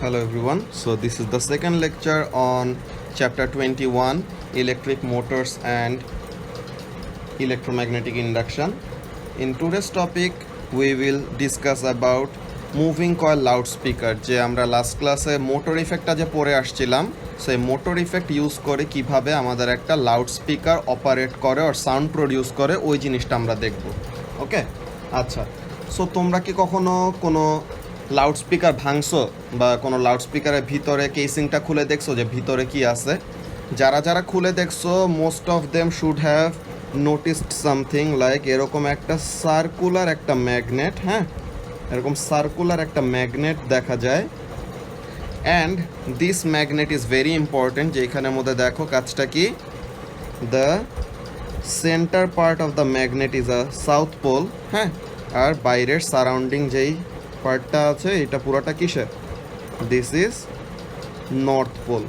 Hello everyone. So this is the second lecture on chapter 21 electric motors and electromagnetic induction. In today's topic we will discuss about moving coil loudspeaker যে আমরা last ক্লাসে motor ইফেক্টটা যে পড়ে আসছিলাম সেই motor effect use করে কিভাবে আমাদের একটা লাউডস্পিকার অপারেট করে আর সাউন্ড প্রডিউস করে ওই জিনিসটা আমরা দেখব। ওকে, আচ্ছা, সো তোমরা কি কখনো কোনো লাউডস্পিকার ভাঙছো বা কোনো লাউডস্পিকারের ভিতরে কেসিংটা খুলে দেখছো যে ভিতরে কি আছে? যারা যারা খুলে দেখছো most of them should have noticed something like এরকম একটা সার্কুলার একটা ম্যাগনেট, হ্যাঁ, এরকম সার্কুলার একটা ম্যাগনেট দেখা যায়। And this magnet is very important, যে এখানের মধ্যে দেখো কাজটা কি, the centre part of the magnet is a south pole, হ্যাঁ, আর বাইরের সারাউন্ডিং যেই পার্টটা আছে এটা পুরোটা কিসের, this is north pole.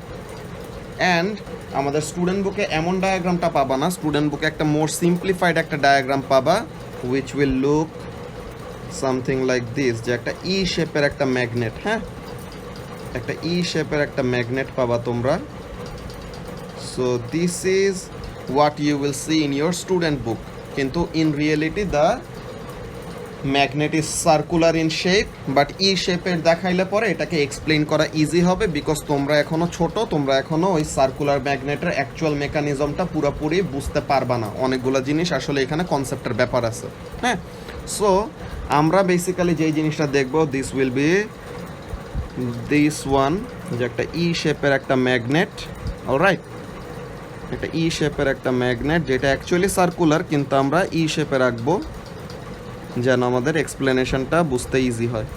And আমাদের স্টুডেন্ট বুকে এমন ডায়াগ্রামটা পাবা না, স্টুডেন্ট বুকে একটা মোর সিম্পলিফাইড একটা ডায়াগ্রাম পাবা which will look something like this, যে একটা ই শেপের একটা ম্যাগনেট, হ্যাঁ, একটা ই শেপের একটা ম্যাগনেট পাবা তোমরা। So this is what you will see in your student book, কিন্তু in reality the magnet is circular in shape, but ই শেপের দেখাইলে পরে এটাকে এক্সপ্লেন করা ইজি হবে, বিকজ তোমরা এখনও ছোট, তোমরা এখনও ওই সার্কুলার ম্যাগনেটের অ্যাকচুয়াল মেকানিজমটা পুরোপুরি বুঝতে পারবা না, অনেকগুলো জিনিস আসলে এখানে কনসেপ্টের ব্যাপার আছে, হ্যাঁ। সো আমরা বেসিক্যালি যেই জিনিসটা দেখবো, this will be this one, যে একটা ই শেপের একটা ম্যাগনেট, অলরাইট, একটা ই শেপের একটা ম্যাগনেট যেটা অ্যাকচুয়ালি সার্কুলার, কিন্তু আমরা ই শেপে রাখবো যেন আমাদের এক্সপ্লেনেশনটা বুঝতে ইজি হয়।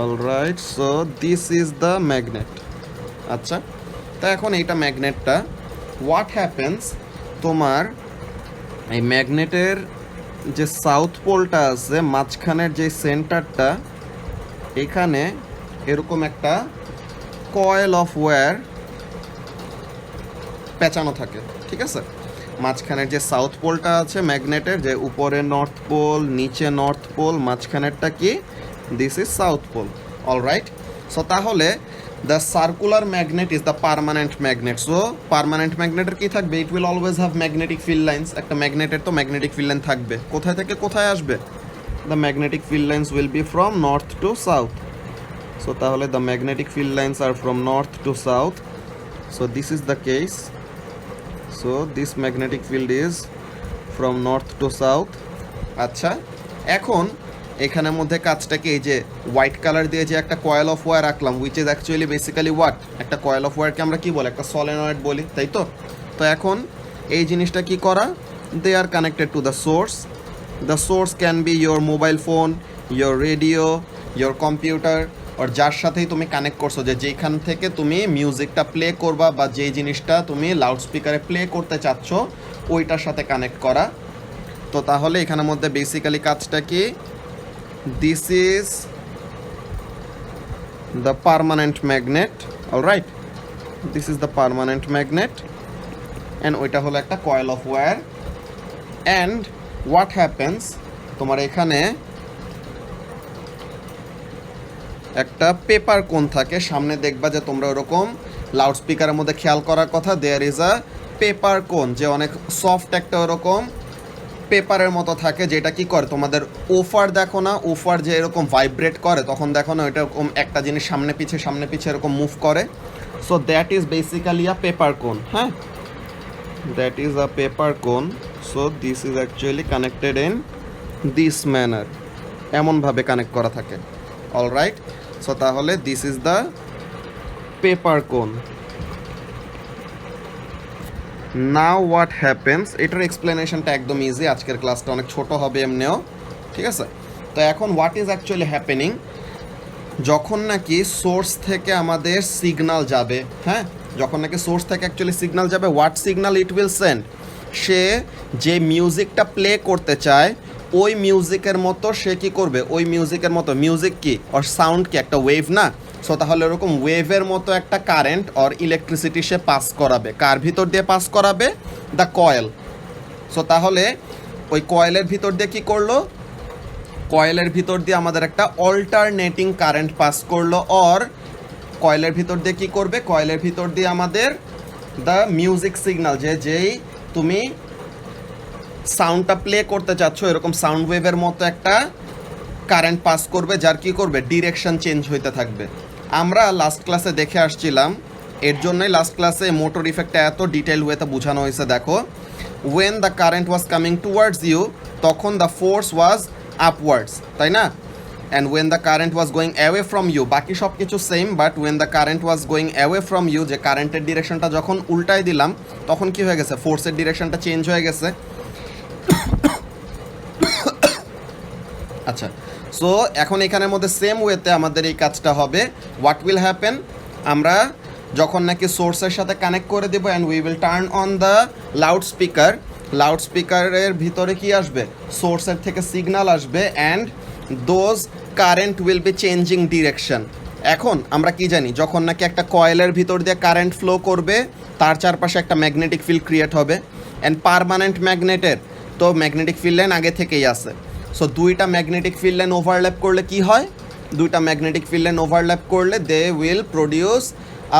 Alright, so this is the magnet. আচ্ছা, তা এখন এইটা ম্যাগনেটটা হোয়াট হ্যাপেন্স, তোমার এই ম্যাগনেটের যে সাউথ পোলটা আছে মাঝখানের যে সেন্টারটা, এখানে এরকম একটা কয়েল অফ ওয়্যার পেঁচানো থাকে, ঠিক আছে। মাঝখানের যে সাউথ পোলটা আছে ম্যাগনেটের, যে উপরে নর্থ পোল, নিচে নর্থ পোল, মাঝখানেরটা কি, this is south pole, alright. So তাহলে the circular magnet is the permanent magnet. So permanent ম্যাগনেটের কি থাকবে, it will always have magnetic field lines. একটা ম্যাগনেটের তো ম্যাগনেটিক ফিল্ড লাইন থাকবে, কোথায় থেকে কোথায় আসবে, the magnetic field lines will be from north to south. So তাহলে the magnetic field lines are from north to south. So this is the case. So this magnetic field is from north to south. আচ্ছা, এখন এখানের মধ্যে কাজটা কি, এই যে white colour দিয়ে যে একটা কয়েল অফ ওয়্যার রাখলাম, which is actually basically what, একটা কয়েল অফ ওয়্যারকে আমরা কি বলি, একটা সলেনয়েড বলি, তাই তো। তো এখন এই জিনিসটা কি করা, they are connected to the source. The source can be your mobile phone, your radio, your computer, আর যার সাথেই তুমি কানেক্ট করছো, যে যেখান থেকে তুমি মিউজিকটা প্লে করবা বা যেই জিনিসটা তুমি লাউডস্পিকারে প্লে করতে চাচ্ছ ওইটার সাথে কানেক্ট করা। তো তাহলে এখানের মধ্যে বেসিক্যালি কাজটা কি, this is the permanent magnet, alright, this is the permanent magnet, and ওইটা হলো একটা coil of wire. And what happens, তোমার এখানে একটা পেপার কোন থাকে সামনে, দেখবা যে তোমরা ওরকম লাউডস্পিকারের মধ্যে খেয়াল করার কথা, দেয়ার ইজ আ পেপার কোন, যে অনেক সফট একটা ওরকম পেপারের মতো থাকে, যেটা কি করে তোমাদের ওফার দেখো না, ওফার যে এরকম ভাইব্রেট করে, তখন দেখো না ওইটা এরকম একটা জিনিস সামনে পিছে এরকম মুভ করে। So that is basically a paper কোন, হ্যাঁ, দ্যাট ইজ আ পেপার কোন। So this is actually connected in this manner, এমনভাবে কানেক্ট করা থাকে, অলরাইট। সো তাহলে দিস ইজ দ্য পেপার কোন। নাও হোয়াট হ্যাপেন্স, এটার এক্সপ্লেনেশনটা একদম ইজি, আজকের ক্লাসটা অনেক ছোট হবে এমনিও, ঠিক আছে। তো এখন হোয়াট ইজ অ্যাকচুয়ালি হ্যাপেনিং, যখন নাকি সোর্স থেকে আমাদের সিগনাল যাবে, হ্যাঁ, যখন নাকি সোর্স থেকে অ্যাকচুয়ালি সিগনাল যাবে, what signal it will send, সে যে মিউজিকটা প্লে করতে চায় ওই মিউজিকের মতো সে কী করবে, ওই মিউজিকের মতো, মিউজিক কি আর সাউন্ড কি একটা ওয়েভ না, সো তাহলে এরকম ওয়েভের মতো একটা current or electricity say pass করাবে, কার ভিতর দিয়ে পাস করাবে, দ্য কয়েল। সো তাহলে ওই কয়েলের ভিতর দিয়ে কী করলো, কয়েলের ভিতর দিয়ে আমাদের একটা অল্টারনেটিং কারেন্ট পাস করলো, অর কয়েলের ভিতর দিয়ে কি করবে, কয়েলের ভিতর দিয়ে আমাদের দ্য মিউজিক সিগন্যাল, যেই তুমি সাউন্ডটা প্লে করতে চাচ্ছ এরকম সাউন্ড ওয়েভের মতো একটা কারেন্ট পাস করবে, যার কি করবে, ডিরেকশন চেঞ্জ হইতে থাকবে। আমরা লাস্ট ক্লাসে দেখে আসছিলাম, এর জন্যই লাস্ট ক্লাসে মোটর ইফেক্টটা এত ডিটেল ওয়েতে বোঝানো হয়েছে। দেখো, when the current was coming towards you, তখন দ্য ফোর্স ওয়াজ আপওয়ার্ডস, তাই না? And when the current was going away from you, বাকি সব কিছু same, but when the current was going away from you, যে কারেন্টের ডিরেকশনটা যখন উল্টাই দিলাম তখন কি হয়ে গেছে, ফোর্সের ডিরেকশনটা চেঞ্জ হয়ে গেছে। আচ্ছা, সো এখন এখানের মধ্যে সেম ওয়েতে আমাদের এই কাজটা হবে। হোয়াট উইল হ্যাপেন, আমরা যখন নাকি সোর্সের সাথে কানেক্ট করে দেবো and we will turn on the loud speaker, loud স্পিকারের ভিতরে কি আসবে, সোর্সের থেকে সিগন্যাল আসবে, and those current will be changing direction. এখন আমরা কি জানি, যখন নাকি একটা কয়েলের ভিতর দিয়ে কারেন্ট ফ্লো করবে তার চারপাশে একটা ম্যাগনেটিক ফিল্ড ক্রিয়েট হবে, অ্যান্ড পার্মানেন্ট ম্যাগনেটের তো ম্যাগনেটিক ফিল্ড লাইন আগে থেকেই আছে। সো দুইটা ম্যাগনেটিক ফিল্ড লাইন ওভারল্যাপ করলে কি হয়, দুইটা ম্যাগনেটিক ফিল্ড লাইন ওভারল্যাপ করলে they will produce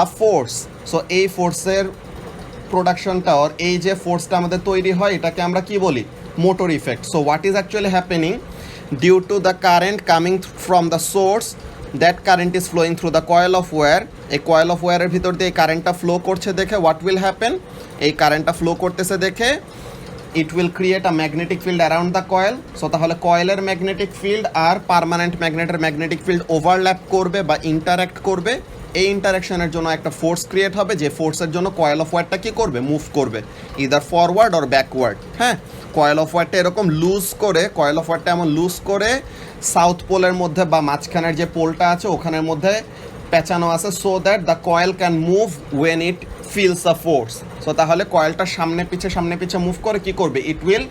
a force. So এই ফোর্সের প্রোডাকশনটা, ওর এই যে ফোর্সটা আমাদের তৈরি হয় এটাকে আমরা কি বলি, motor effect. So what is actually happening, due to the current coming from the source, that current is flowing through the coil of wire, এই কয়েল অফ ওয়্যারের ভিতর দিয়ে এই কারেন্টটা ফ্লো করছে দেখে হোয়াট উইল হ্যাপেন, এই কারেন্টটা ফ্লো করতেছে দেখে it will create a magnetic field around the coil. So তাহলে কয়েলের ম্যাগনেটিক ফিল্ড আর পার্মানেন্ট ম্যাগনেটের ম্যাগনেটিক ফিল্ড ওভারল্যাপ করবে বা ইন্টারাক্ট করবে, এই ইন্টারাকশনের জন্য একটা ফোর্স ক্রিয়েট হবে, যে ফোর্সের জন্য কয়েল অফ ওয়্যারটা কী করবে, মুভ করবে ইদার ফরওয়ার্ড অর ব্যাকওয়ার্ড। হ্যাঁ, কয়েল অফ ওয়্যারটা এরকম লুজ করে, কয়েল অফ ওয়্যারটা এমন লুজ করে সাউথ পোলের মধ্যে বা মাঝখানের যে পোলটা আছে ওখানের মধ্যে পেঁচানো আছে, so that the coil can move when it feels a force. So তাহলে কয়েলটা সামনে পিছে মুভ করে কি করবে, it will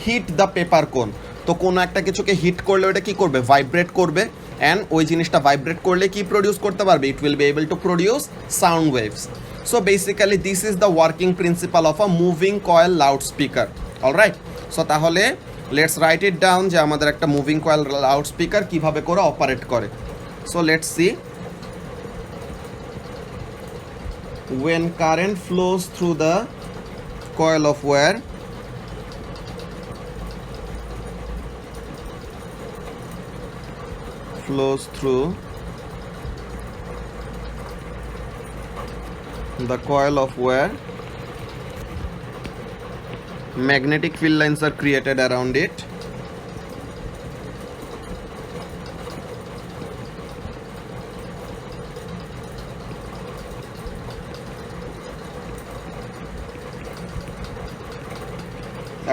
hit the paper cone. তো কোনো একটা কিছুকে হিট করলে ওটা কী করবে, ভাইব্রেট করবে, অ্যান্ড ওই জিনিসটা ভাইব্রেট করলে কি প্রডিউস করতে পারবে, it will be able to produce sound waves. So basically this is the working principal of a moving coil loud speaker. Alright, so তাহলে লেটস রাইট ইট ডাউন যে আমাদের একটা মুভিং কয়েল লাউড স্পিকার কীভাবে করে operate করে। So let's see, when current flows through the coil of wire, flows through the coil of wire, magnetic field lines are created around it,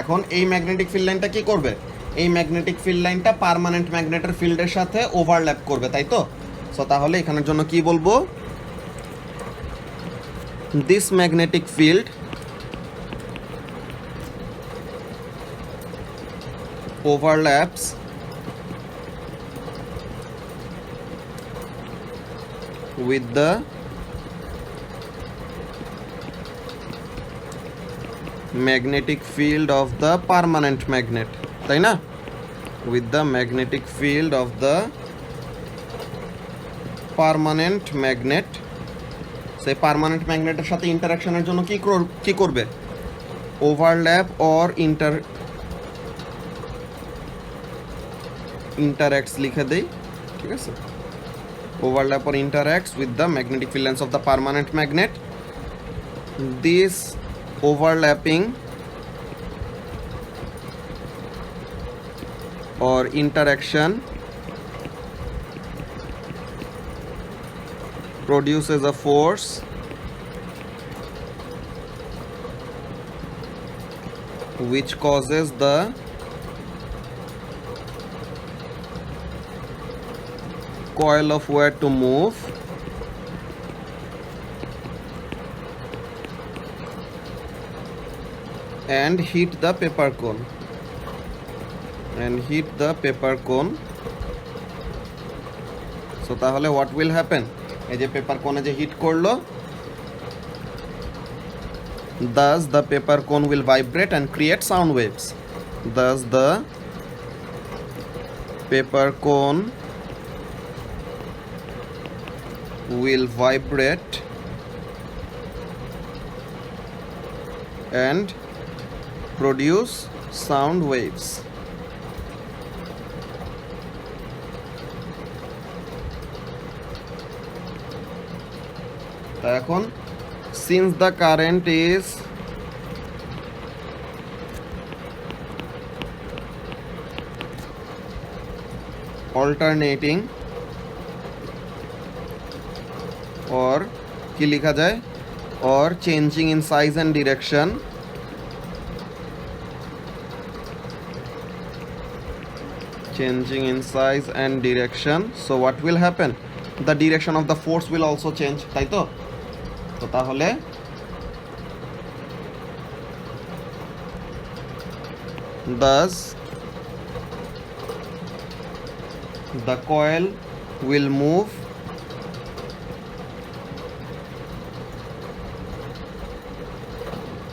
এখন এই magnetic field লাইনটা কি করবে, এই magnetic field লাইনটা পার্মানেন্ট ম্যাগনেটের ফিল্ডের সাথে ওভারল্যাপ করবে, তাই তো? সো তাহলে এখানের জন্য কি বলবো, this magnetic field overlaps with the magnetic field of the permanent magnet, তাই না? with the magnetic field of the permanent magnet, সেই পার্মানেন্ট ম্যাগনেটের সাথে ইন্টারাকশনের জন্য কি করবে, ওভারল্যাপ অর ইন্টারঅ্যাক্টস লিখে দেই, ঠিক আছে, overlap or interacts with the magnetic field lines of the permanent magnet. This overlapping or interaction produces a force which causes the coil of wire to move and hit the paper cone, so তাহলে what will happen, এই যে paper কোনে যে hit করলো, thus the paper cone will vibrate and create sound waves, thus the paper cone will vibrate and produce sound waves. এখন since the current is alternating or কি লেখা যায় or changing in size and direction, so what will happen, the direction of the force will also change, তাই তো? তো তাহলে thus the coil will move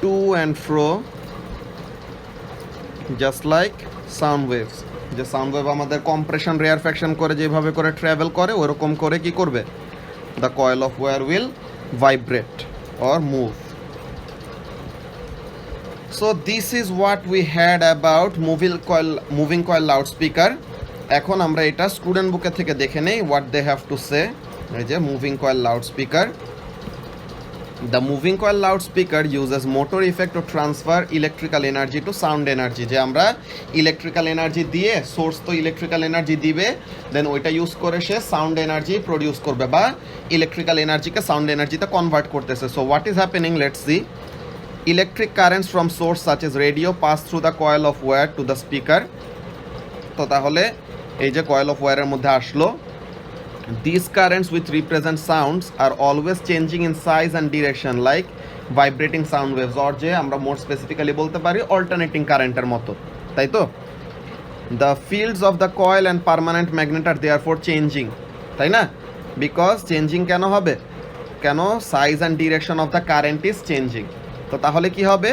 to and fro just like sound waves. যে sound wave আমাদের compression rarefaction করে যেভাবে করে travel করে ওরকম করে কি করবে, the coil of wire will vibrate or move. So this is what we had about moving coil loudspeaker. এখন আমরা এটা স্টুডেন্ট বুকে থেকে দেখে নেই what they have to say. এই যে moving coil loudspeaker. The moving coil loudspeaker uses motor effect to transfer electrical energy to sound energy. যে আমরা ইলেকট্রিক্যাল এনার্জি দিয়ে, সোর্স তো ইলেকট্রিক্যাল এনার্জি দিবে, দেন ওইটা ইউজ করে সে সাউন্ড এনার্জি প্রডিউস করবে বা ইলেকট্রিক্যাল এনার্জিকে সাউন্ড এনার্জিতে কনভার্ট করতেছে. So what is happening, let's see. Electric currents from source such as radio pass through the coil of wire to the speaker. তো তাহলে এই যে কয়েল অফ ওয়্যারের মধ্যে আসলো, these currents which represent sounds are always changing in size and direction like vibrating sound waves, or যে আমরা মোর specifically বলতে পারি অল্টারনেটিং কারেন্টের মতো, তাই তো? the fields of the coil and permanent magnet are therefore changing, তাই না? বিকজ চেঞ্জিং কেন হবে, কেন size and direction of the current is changing. তো তাহলে কি হবে,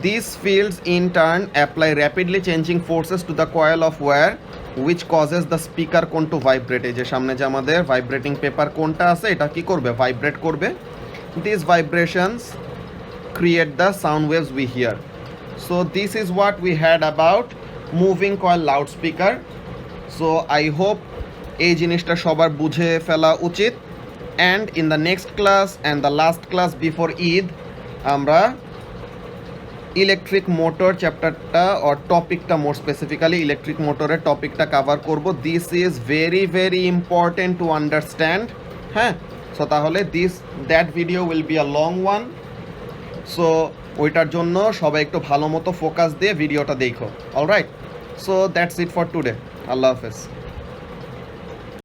these fields in turn apply rapidly changing forces to the coil of wire which causes the speaker cone to vibrate. এই যে সামনে যে আমাদের ভাইব্রেটিং পেপার কোনটা আছে, এটা কি করবে, ভাইব্রেট করবে. These vibrations create the sound waves we hear. So this is what we had about moving coil loudspeaker. So I hope এই জিনিসটা সবার বুঝে ফেলা উচিত. And in the next class and the last class before Eid আমরা electric motor চ্যাপ্টারটা or টপিকটা, মোর specifically electric মোটরের টপিকটা কাভার করব. This is very very important to understand. হ্যাঁ, সো তাহলে that video will be a long one. So ওইটার জন্য সবাই একটু ভালো মতো ফোকাস দিয়ে ভিডিওটা দেখো. Alright, so that's it for today. আল্লাহ হাফেজ.